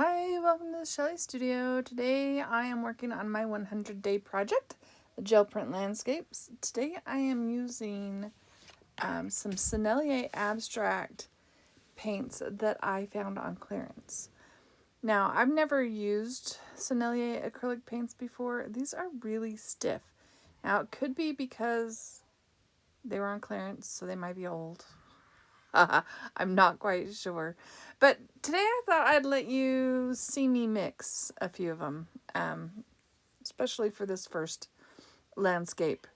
Hi, welcome to the Shelly Studio. Today I am working on my 100-day project, the gel print landscapes. Today I am using some Sennelier Abstract paints that I found on clearance. Now, I've never used Sennelier acrylic paints before. These are really stiff. Now, it could be because they were on clearance, so they might be old. I'm not quite sure. But today I thought I'd let you see me mix a few of them, especially for this first landscape.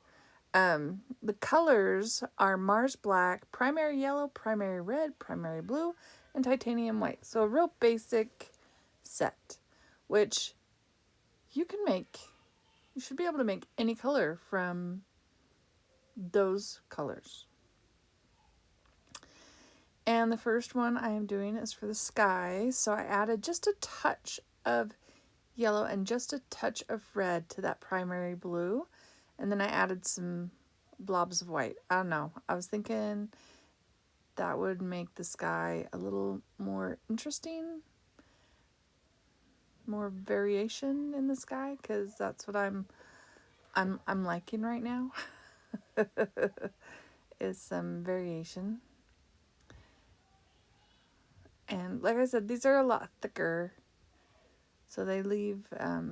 The colors are Mars Black, Primary Yellow, Primary Red, Primary Blue, and Titanium White. So a real basic set, which you can make. You should be able to make any color from those colors. And the first one I am doing is for the sky. So I added just a touch of yellow and just a touch of red to that primary blue. And then I added some blobs of white. I don't know. I was thinking that would make the sky a little more interesting, more variation in the sky, because that's what I'm liking right now. Is some variation. And like I said, these are a lot thicker, so they leave a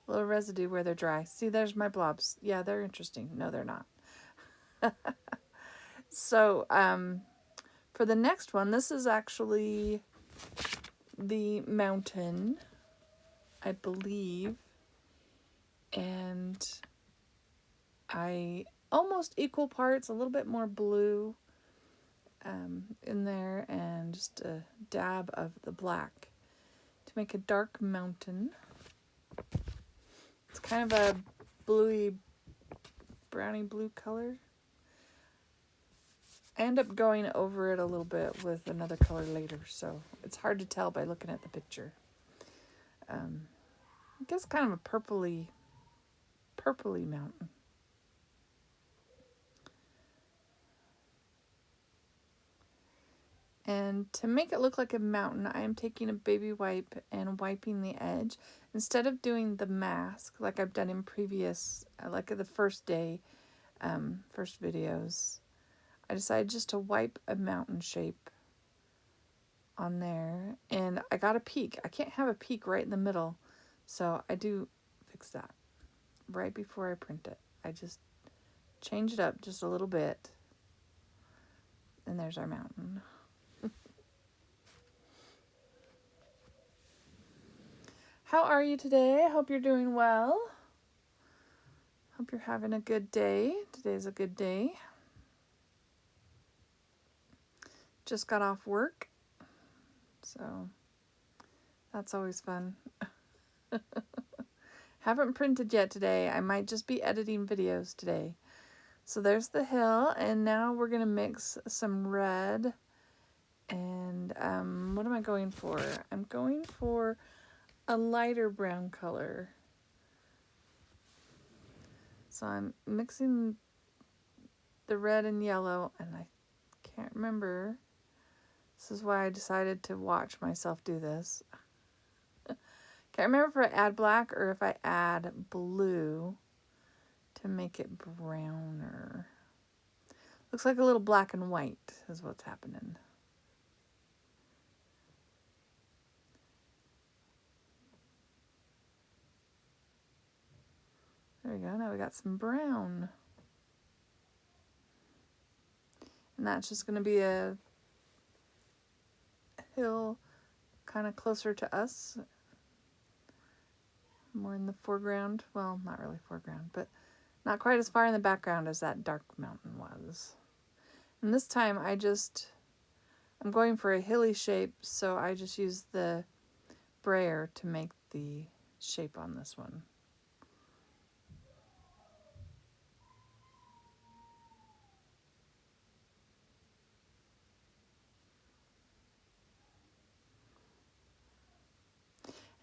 little residue where they're dry. See, there's my blobs. Yeah, they're interesting. No, they're not. So for the next one, this is actually the mountain, I believe. And I almost equal parts, a little bit more blue in there, and just a dab of the black to make a dark mountain. It's kind of a bluey, browny blue color. I end up going over it a little bit with another color later, so it's hard to tell by looking at the picture. I guess kind of a purpley mountain. And to make it look like a mountain, I am taking a baby wipe and wiping the edge. Instead of doing the mask like I've done in previous, like the first day, first videos, I decided just to wipe a mountain shape on there. And I got a peak. I can't have a peak right in the middle, so I do fix that right before I print it. I just change it up just a little bit. And there's our mountain. How are you today? I hope you're doing well. Hope you're having a good day. Today's a good day. Just got off work, so that's always fun. Haven't printed yet today. I might just be editing videos today. So there's the hill, and now we're going to mix some red. And what am I going for? I'm going for a lighter brown color. So I'm mixing the red and yellow, and I can't remember. This is why I decided to watch myself do this. Can't remember if I add black or if I add blue to make it browner. Looks like a little black and white is what's happening. There we go. Now we got some brown. And that's just going to be a hill kind of closer to us. More in the foreground. Well, not really foreground, but not quite as far in the background as that dark mountain was. And this time I'm going for a hilly shape, so I just use the brayer to make the shape on this one.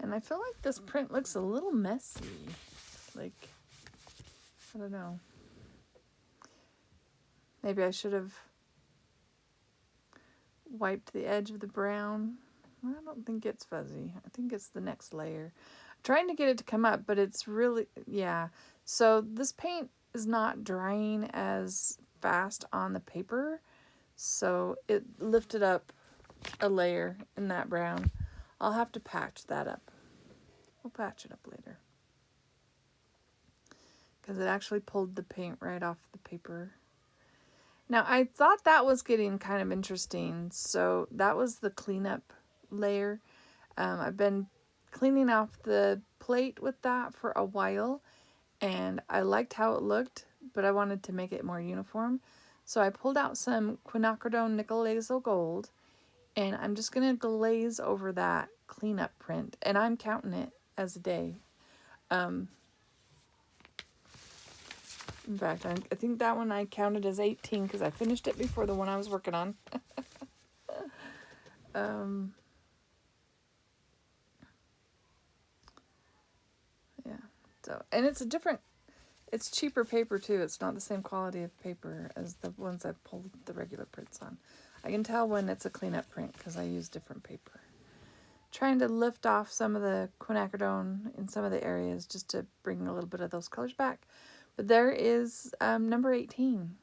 And I feel like this print looks a little messy. Like, I don't know. Maybe I should have wiped the edge of the brown. I don't think it's fuzzy. I think it's the next layer. I'm trying to get it to come up, but it's really, yeah. So this paint is not drying as fast on the paper, so it lifted up a layer in that brown. I'll have to patch that up. We'll patch it up later. Because it actually pulled the paint right off the paper. Now, I thought that was getting kind of interesting. So that was the cleanup layer. I've been cleaning off the plate with that for a while. And I liked how it looked, but I wanted to make it more uniform. So I pulled out some quinacridone nickel laser gold. And I'm just going to glaze over that cleanup print. And I'm counting it as a day. In fact, I think that one I counted as 18 because I finished it before the one I was working on. Yeah. So, and it's it's cheaper paper too. It's not the same quality of paper as the ones I've pulled the regular prints on. I can tell when it's a cleanup print because I use different paper. Trying to lift off some of the quinacridone in some of the areas just to bring a little bit of those colors back. But there is number 18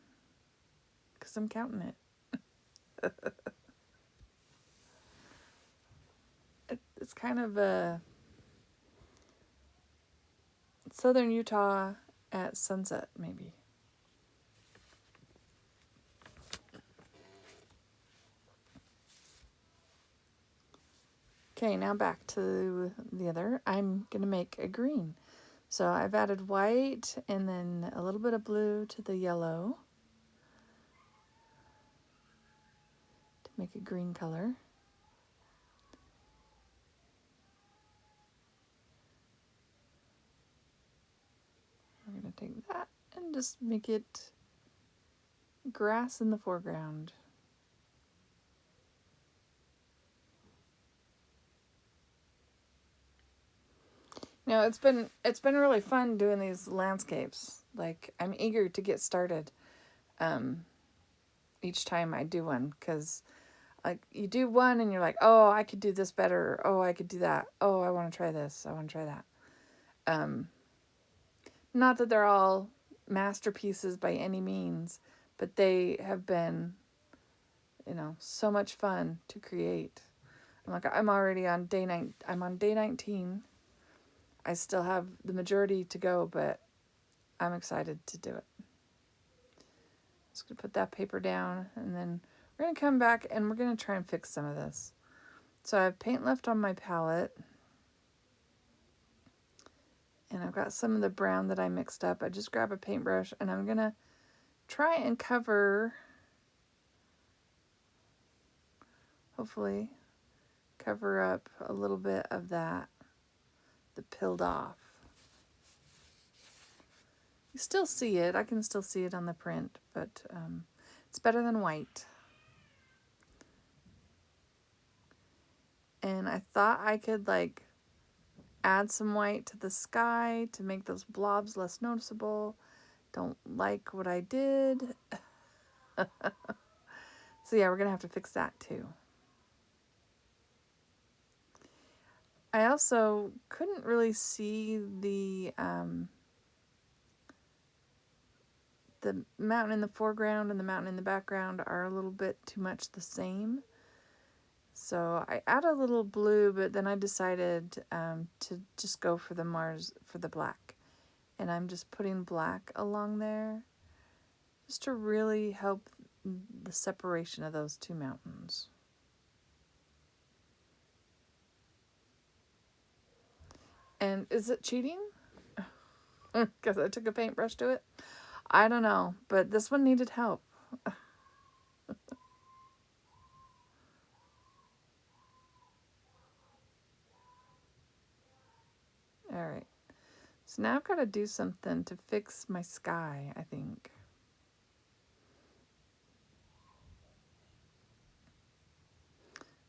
because I'm counting it. It's kind of a southern Utah at sunset, maybe. Okay, now back to the other. I'm going to make a green. So I've added white and then a little bit of blue to the yellow to make a green color. We're going to take that and just make it grass in the foreground. Now it's been really fun doing these landscapes. Like I'm eager to get started each time I do one because like you do one and you're like, oh, I could do this better. Oh, I could do that. Oh, I want to try this. I want to try that. Not that they're all masterpieces by any means, but they have been, so much fun to create. I'm already on day 9. I'm on day 19. I still have the majority to go, but I'm excited to do it. Just going to put that paper down, and then we're going to come back and we're going to try and fix some of this. So I have paint left on my palette, and I've got some of the brown that I mixed up. I just grab a paintbrush, and I'm going to try and hopefully cover up a little bit of the peeled off. You still see it. I can still see it on the print, but it's better than white. And I thought I could add some white to the sky to make those blobs less noticeable. Don't like what I did. So yeah, we're going to have to fix that too. I also couldn't really see the mountain in the foreground and the mountain in the background are a little bit too much the same. So I add a little blue, but then I decided to just go for the black. And I'm just putting black along there just to really help the separation of those two mountains. And is it cheating? Because I took a paintbrush to it? I don't know, but this one needed help. Alright. So now I've got to do something to fix my sky, I think.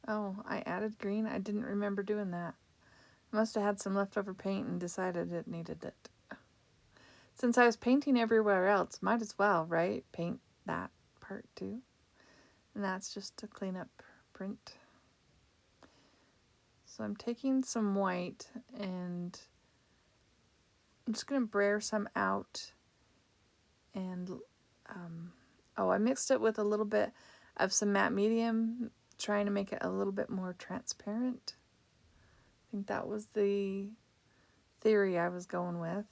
Oh, I added green? I didn't remember doing that. Must have had some leftover paint and decided it needed it. Since I was painting everywhere else, might as well, right? Paint that part too. And that's just a cleanup print. So I'm taking some white and I'm just going to brayer some out. And, oh, I mixed it with a little bit of some matte medium, trying to make it a little bit more transparent. I think that was the theory I was going with.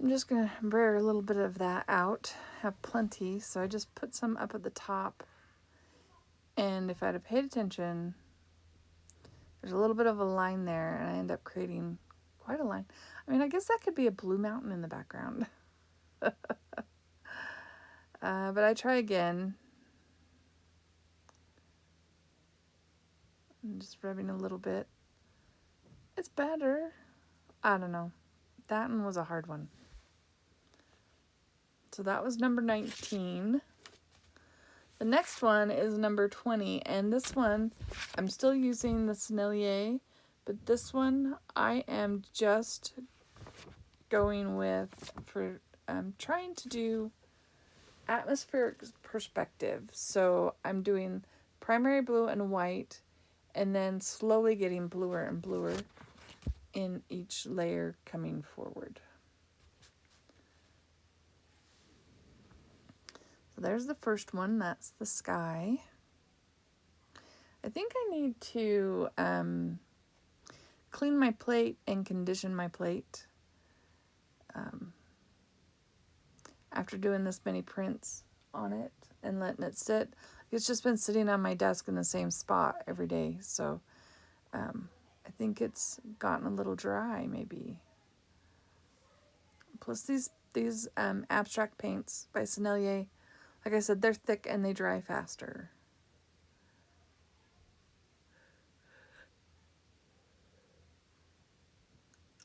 I'm just going to brayer a little bit of that out. Have plenty, so I just put some up at the top. And if I'd have paid attention, there's a little bit of a line there, and I end up creating quite a line. I mean, I guess that could be a blue mountain in the background. But I try again. I'm just rubbing a little bit. It's better. I don't know. That one was a hard one. So that was number 19. The next one is number 20, and this one, I'm still using the Sennelier, but this one I am just going with, trying to do atmospheric perspective. So I'm doing primary blue and white, and then slowly getting bluer and bluer in each layer coming forward. So there's the first one, that's the sky. I think I need to clean my plate and condition my plate after doing this many prints on it and letting it sit. It's just been sitting on my desk in the same spot every day, so I think it's gotten a little dry maybe. Plus these abstract paints by Sennelier, like I said, they're thick and they dry faster.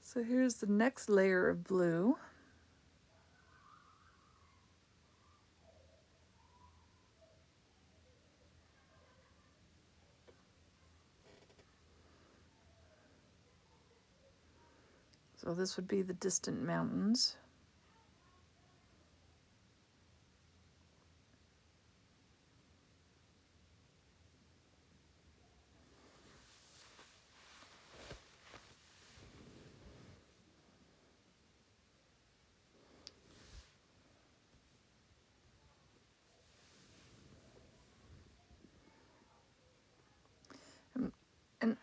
So here's the next layer of blue. So this would be the distant mountains.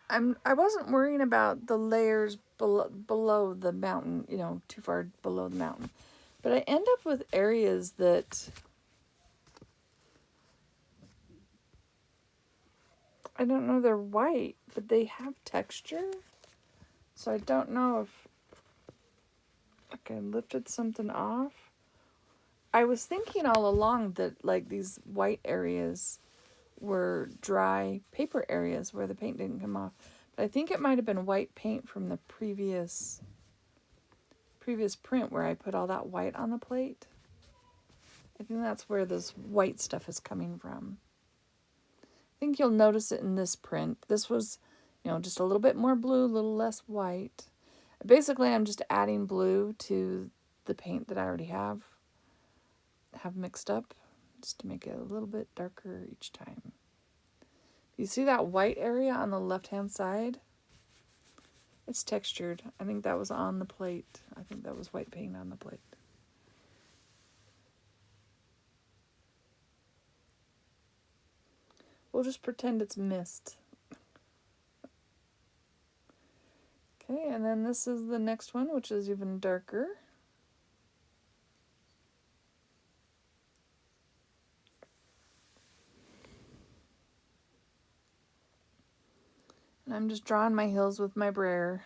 And I wasn't worrying about the layers below the mountain, you know, too far below the mountain. But I end up with areas that I don't know, they're white, but they have texture. So I don't know if I lifted something off. I was thinking all along that like these white areas were dry paper areas where the paint didn't come off. But I think it might have been white paint from the previous print where I put all that white on the plate. I think that's where this white stuff is coming from. I think you'll notice it in this print. This was, you know, just a little bit more blue, a little less white. Basically, I'm just adding blue to the paint that I already have mixed up, just to make it a little bit darker each time. You see that white area on the left-hand side? It's textured. I think that was on the plate. I think that was white paint on the plate. We'll just pretend it's mist. Okay, and then this is the next one, which is even darker. And I'm just drawing my hills with my brayer.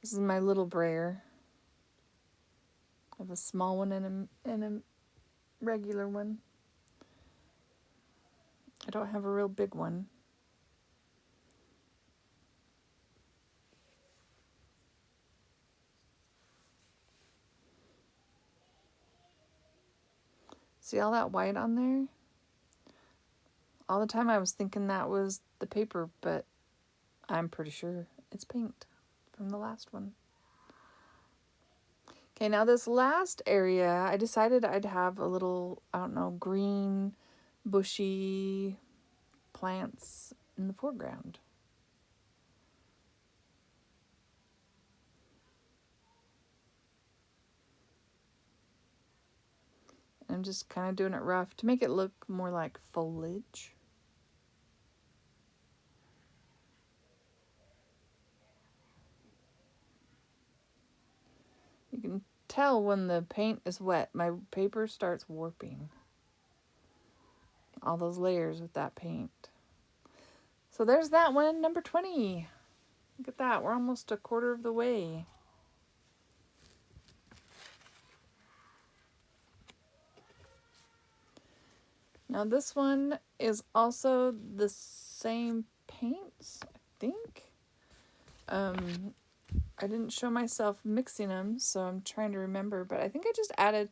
This is my little brayer. I have a small one and a regular one. I don't have a real big one. See all that white on there? All the time I was thinking that was the paper, but I'm pretty sure it's paint from the last one. Okay, now this last area, I decided I'd have a little, I don't know, green, bushy plants in the foreground. I'm just kind of doing it rough to make it look more like foliage. You can tell when the paint is wet, my paper starts warping. All those layers with that paint. So there's that one, number 20. Look at that, we're almost a quarter of the way. Now this one is also the same paints, I think. I didn't show myself mixing them, so I'm trying to remember, but I think I just added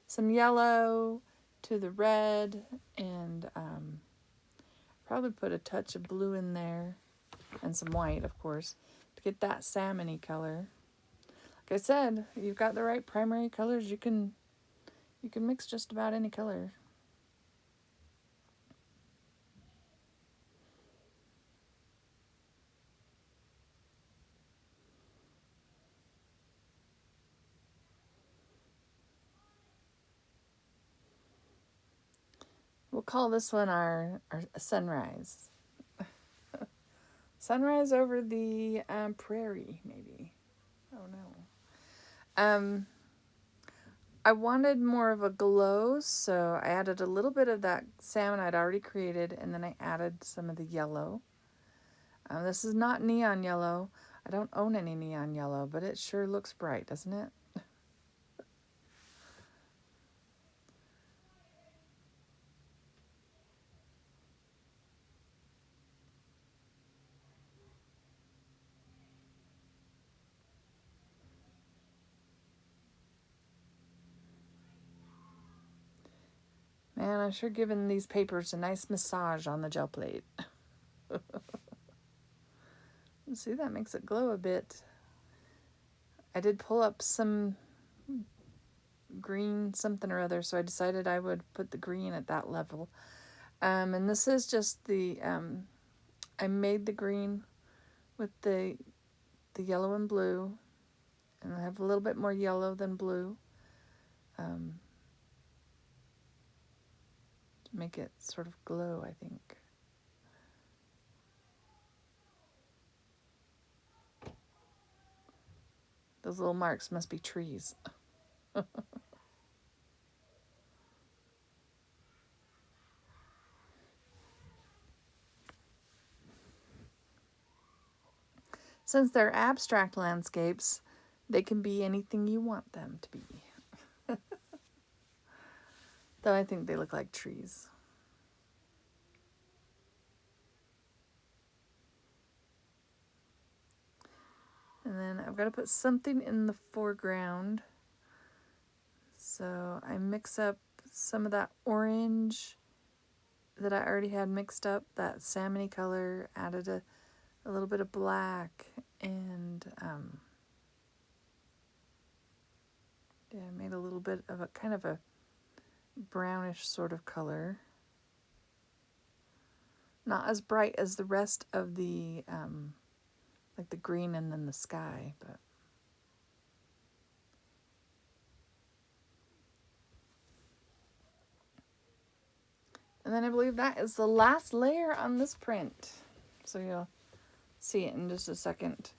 some yellow to the red and probably put a touch of blue in there and some white, of course, to get that salmon-y color. Like I said, you've got the right primary colors, you can mix just about any color. We'll call this one our sunrise. Sunrise over the prairie, maybe. I don't know. I wanted more of a glow, so I added a little bit of that salmon I'd already created, and then I added some of the yellow. This is not neon yellow. I don't own any neon yellow, but it sure looks bright, doesn't it? Man, I'm sure giving these papers a nice massage on the gel plate. See, that makes it glow a bit. I did pull up some green something or other, so I decided I would put the green at that level. And this is just the, I made the green with the yellow and blue, and I have a little bit more yellow than blue. To make it sort of glow, I think. Those little marks must be trees. Since they're abstract landscapes, they can be anything you want them to be. Though I think they look like trees. And then I've got to put something in the foreground. So I mix up some of that orange that I already had mixed up, that salmon-y color, added a little bit of black, and yeah, I made a little bit of a kind of a brownish sort of color. Not as bright as the rest of the, like the green and then the sky, but. And then I believe that is the last layer on this print. So you'll see it in just a second.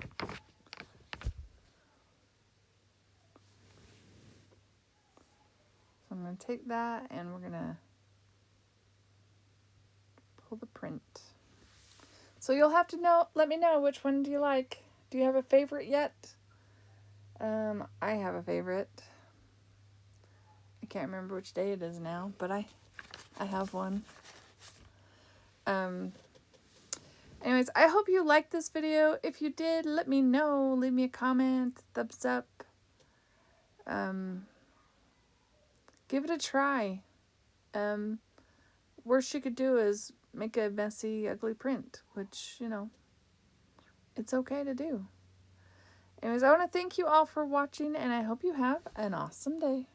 So I'm going to take that and we're going to pull the print. So you'll have to let me know which one do you like. Do you have a favorite yet? I have a favorite. I can't remember which day it is now, but I have one. Anyways, I hope you liked this video. If you did, let me know. Leave me a comment, thumbs up. Give it a try. Worst you could do is make a messy, ugly print, which, you know, it's okay to do. Anyways, I want to thank you all for watching, and I hope you have an awesome day.